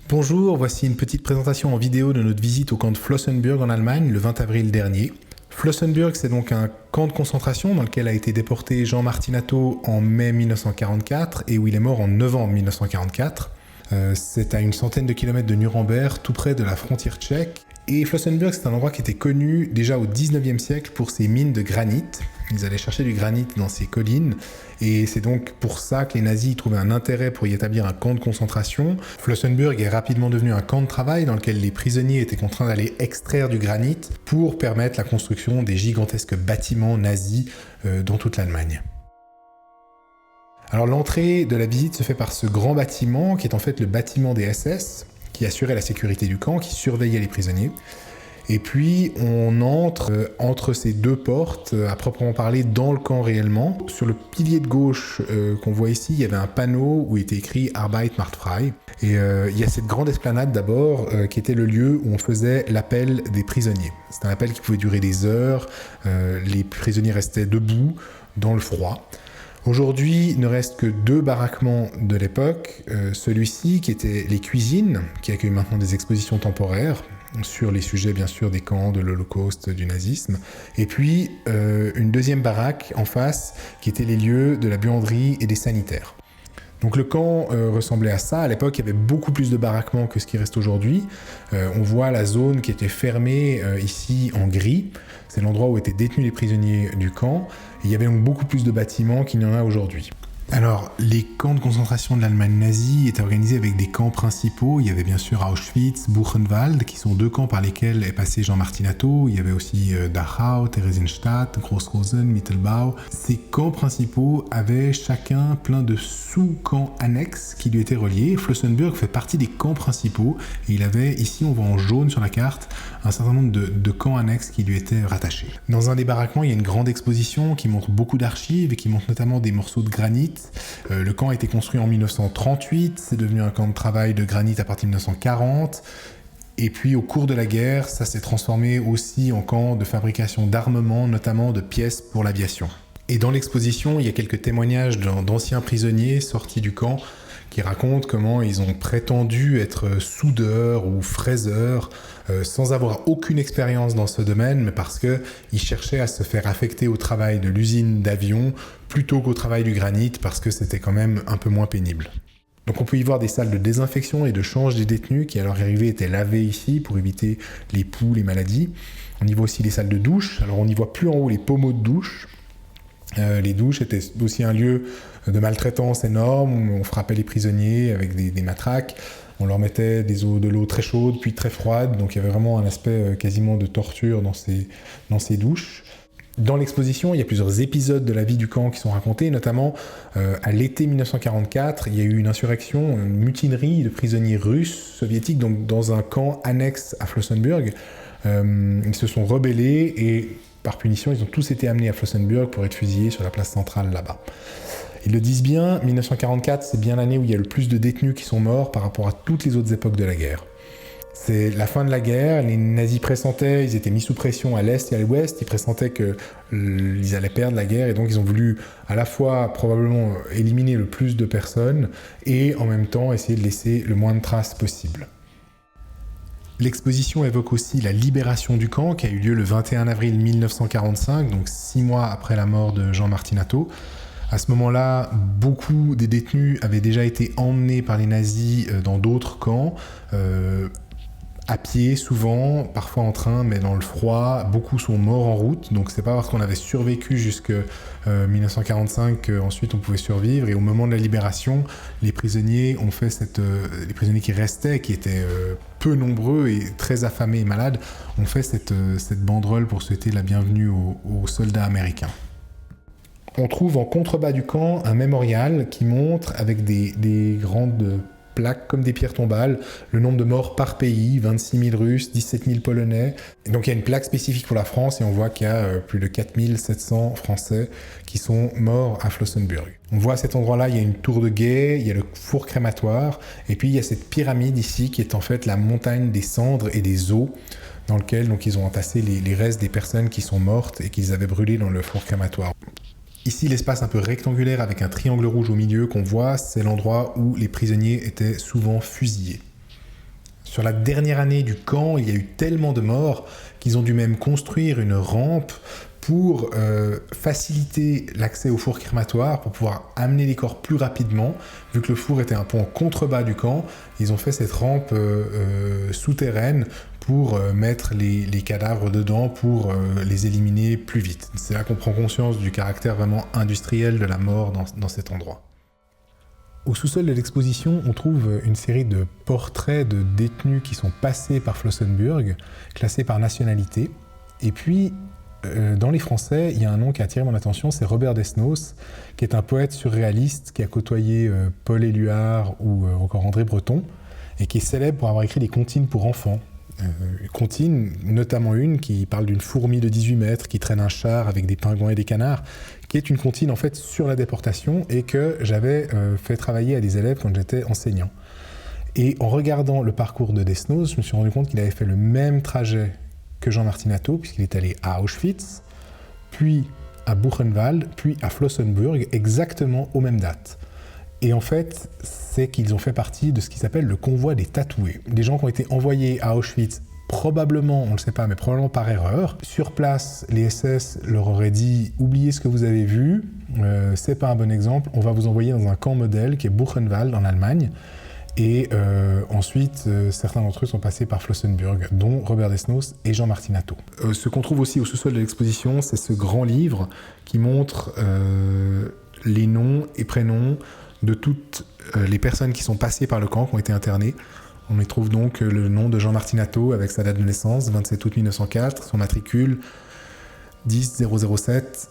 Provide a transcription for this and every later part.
Bonjour, voici une petite présentation en vidéo de notre visite au camp de Flossenbürg en Allemagne le 20 avril dernier. Flossenbürg, c'est donc un camp de concentration dans lequel a été déporté Jean Martinatto en mai 1944 et où il est mort en novembre 1944. C'est à une centaine de kilomètres de Nuremberg, tout près de la frontière tchèque. Et Flossenbürg, c'est un endroit qui était connu déjà au 19e siècle pour ses mines de granit. Ils allaient chercher du granit dans ces collines et c'est donc pour ça que les nazis y trouvaient un intérêt pour y établir un camp de concentration. Flossenbürg est rapidement devenu un camp de travail dans lequel les prisonniers étaient contraints d'aller extraire du granit pour permettre la construction des gigantesques bâtiments nazis dans toute l'Allemagne. Alors l'entrée de la visite se fait par ce grand bâtiment qui est en fait le bâtiment des SS, qui assurait la sécurité du camp, qui surveillait les prisonniers. Et puis on entre ces deux portes, à proprement parler, dans le camp réellement. Sur le pilier de gauche qu'on voit ici, il y avait un panneau où était écrit Arbeit macht frei. Et il y a cette grande esplanade d'abord, qui était le lieu où on faisait l'appel des prisonniers. C'est un appel qui pouvait durer des heures, les prisonniers restaient debout, dans le froid. Aujourd'hui, il ne reste que deux baraquements de l'époque. Celui-ci, qui était les cuisines, qui accueille maintenant des expositions temporaires sur les sujets, bien sûr, des camps, de l'Holocauste, du nazisme. Et puis, une deuxième baraque en face, qui était les lieux de la buanderie et des sanitaires. Donc le camp ressemblait à ça. À l'époque, il y avait beaucoup plus de baraquements que ce qui reste aujourd'hui. On voit la zone qui était fermée ici en gris. C'est l'endroit où étaient détenus les prisonniers du camp. Et il y avait donc beaucoup plus de bâtiments qu'il n'y en a aujourd'hui. Alors, les camps de concentration de l'Allemagne nazie étaient organisés avec des camps principaux. Il y avait bien sûr Auschwitz, Buchenwald, qui sont deux camps par lesquels est passé Jean Martinatto. Il y avait aussi Dachau, Theresienstadt, Grossrosen, Mittelbau. Ces camps principaux avaient chacun plein de sous-camps annexes qui lui étaient reliés. Flossenbürg fait partie des camps principaux. Et il avait, ici on voit en jaune sur la carte, un certain nombre de camps annexes qui lui étaient rattachés. Dans un des baraquements, il y a une grande exposition qui montre beaucoup d'archives et qui montre notamment des morceaux de granit. Le camp a été construit en 1938, c'est devenu un camp de travail de granit à partir de 1940. Et puis au cours de la guerre, ça s'est transformé aussi en camp de fabrication d'armement, notamment de pièces pour l'aviation. Et dans l'exposition, il y a quelques témoignages d'anciens prisonniers sortis du camp qui racontent comment ils ont prétendu être soudeurs ou fraiseurs sans avoir aucune expérience dans ce domaine, mais parce qu'ils cherchaient à se faire affecter au travail de l'usine d'avion plutôt qu'au travail du granit, parce que c'était quand même un peu moins pénible. Donc on peut y voir des salles de désinfection et de change des détenus qui à leur arrivée étaient lavées ici pour éviter les poux, les maladies. On y voit aussi les salles de douche. Alors on n'y voit plus en haut les pommeaux de douche. Les douches étaient aussi un lieu de maltraitance énorme où on frappait les prisonniers avec des matraques. On leur mettait de l'eau très chaude puis très froide, donc il y avait vraiment un aspect quasiment de torture dans ces douches. Dans l'exposition, il y a plusieurs épisodes de la vie du camp qui sont racontés, notamment à l'été 1944, il y a eu une insurrection, une mutinerie de prisonniers russes, soviétiques, donc dans un camp annexe à Flossenbürg. Ils se sont rebellés et par punition, ils ont tous été amenés à Flossenbürg pour être fusillés sur la place centrale là-bas. Ils le disent bien, 1944, c'est bien l'année où il y a le plus de détenus qui sont morts par rapport à toutes les autres époques de la guerre. C'est la fin de la guerre, les nazis pressentaient, ils étaient mis sous pression à l'est et à l'ouest, ils pressentaient qu'ils allaient perdre la guerre et donc ils ont voulu à la fois probablement éliminer le plus de personnes et en même temps essayer de laisser le moins de traces possible. L'exposition évoque aussi la libération du camp qui a eu lieu le 21 avril 1945, donc 6 mois après la mort de Jean Martinatto. À ce moment-là, beaucoup des détenus avaient déjà été emmenés par les nazis dans d'autres camps, à pied souvent, parfois en train, mais dans le froid. Beaucoup sont morts en route, donc c'est pas parce qu'on avait survécu jusqu'en 1945 qu'ensuite on pouvait survivre. Et au moment de la libération, les prisonniers ont fait les prisonniers qui restaient, qui étaient peu nombreux et très affamés et malades, ont fait cette banderole pour souhaiter la bienvenue aux soldats américains. On trouve en contrebas du camp un mémorial qui montre avec des grandes plaques comme des pierres tombales, le nombre de morts par pays, 26 000 Russes, 17 000 Polonais. Et donc il y a une plaque spécifique pour la France et on voit qu'il y a plus de 4 700 Français qui sont morts à Flossenbürg. On voit à cet endroit-là, il y a une tour de guet, il y a le four crématoire, et puis il y a cette pyramide ici qui est en fait la montagne des cendres et des os, dans lequel donc, ils ont entassé les restes des personnes qui sont mortes et qu'ils avaient brûlées dans le four crématoire. Ici, l'espace un peu rectangulaire avec un triangle rouge au milieu qu'on voit, c'est l'endroit où les prisonniers étaient souvent fusillés. Sur la dernière année du camp, il y a eu tellement de morts qu'ils ont dû même construire une rampe pour faciliter l'accès au four crématoire, pour pouvoir amener les corps plus rapidement. Vu que le four était un peu en contrebas du camp, ils ont fait cette rampe souterraine pour mettre les cadavres dedans, pour les éliminer plus vite. C'est là qu'on prend conscience du caractère vraiment industriel de la mort dans cet endroit. Au sous-sol de l'exposition, on trouve une série de portraits de détenus qui sont passés par Flossenbürg, classés par nationalité. Et puis, dans les Français, il y a un nom qui a attiré mon attention, c'est Robert Desnos, qui est un poète surréaliste qui a côtoyé Paul Éluard ou encore André Breton, et qui est célèbre pour avoir écrit des comptines pour enfants. Comptines, notamment une qui parle d'une fourmi de 18 mètres qui traîne un char avec des pingouins et des canards, qui est une comptine en fait sur la déportation et que j'avais fait travailler à des élèves quand j'étais enseignant. Et en regardant le parcours de Desnos, je me suis rendu compte qu'il avait fait le même trajet que Jean Martinato, puisqu'il est allé à Auschwitz, puis à Buchenwald, puis à Flossenbürg, exactement aux mêmes dates. Et en fait, c'est qu'ils ont fait partie de ce qui s'appelle le convoi des tatoués. Des gens qui ont été envoyés à Auschwitz, probablement, on ne le sait pas, mais probablement par erreur. Sur place, les SS leur auraient dit « Oubliez ce que vous avez vu, c'est pas un bon exemple, on va vous envoyer dans un camp modèle qui est Buchenwald en Allemagne. » Et ensuite, certains d'entre eux sont passés par Flossenbürg, dont Robert Desnos et Jean Martinato. Ce qu'on trouve aussi au sous-sol de l'exposition, c'est ce grand livre qui montre les noms et prénoms de toutes les personnes qui sont passées par le camp, qui ont été internées. On y trouve donc le nom de Jean Martinato avec sa date de naissance, 27 août 1904, son matricule 10007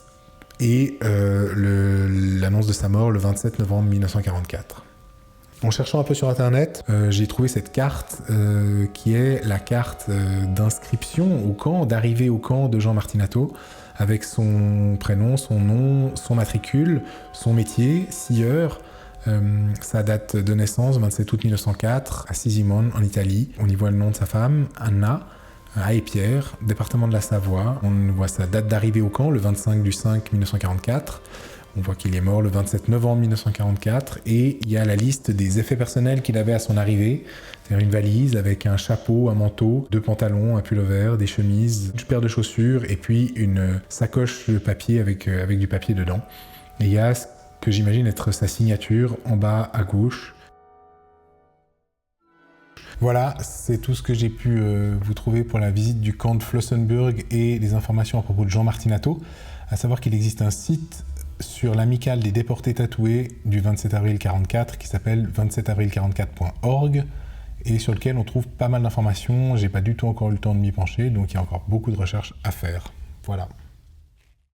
et l'annonce de sa mort le 27 novembre 1944. En cherchant un peu sur internet, j'ai trouvé cette carte qui est la carte d'inscription au camp, d'arrivée au camp de Jean Martinato, avec son prénom, son nom, son matricule, son métier, scieur, sa date de naissance, 27 août 1904, à Sisimone, en Italie. On y voit le nom de sa femme, Anna, à Épierre, département de la Savoie. On voit sa date d'arrivée au camp, le 25 du 5 1944. On voit qu'il est mort le 27 novembre 1944 et il y a la liste des effets personnels qu'il avait à son arrivée. C'est-à-dire une valise avec un chapeau, un manteau, 2 pantalons, un pull-over, des chemises, une paire de chaussures et puis une sacoche de papier avec du papier dedans. Et il y a ce que j'imagine être sa signature en bas à gauche. Voilà, c'est tout ce que j'ai pu vous trouver pour la visite du camp de Flossenbürg et les informations à propos de Jean Martinato. À savoir qu'il existe un site sur l'amicale des déportés tatoués du 27 avril 44 qui s'appelle 27avril44.org et sur lequel on trouve pas mal d'informations. J'ai pas du tout encore eu le temps de m'y pencher, donc il y a encore beaucoup de recherches à faire. Voilà.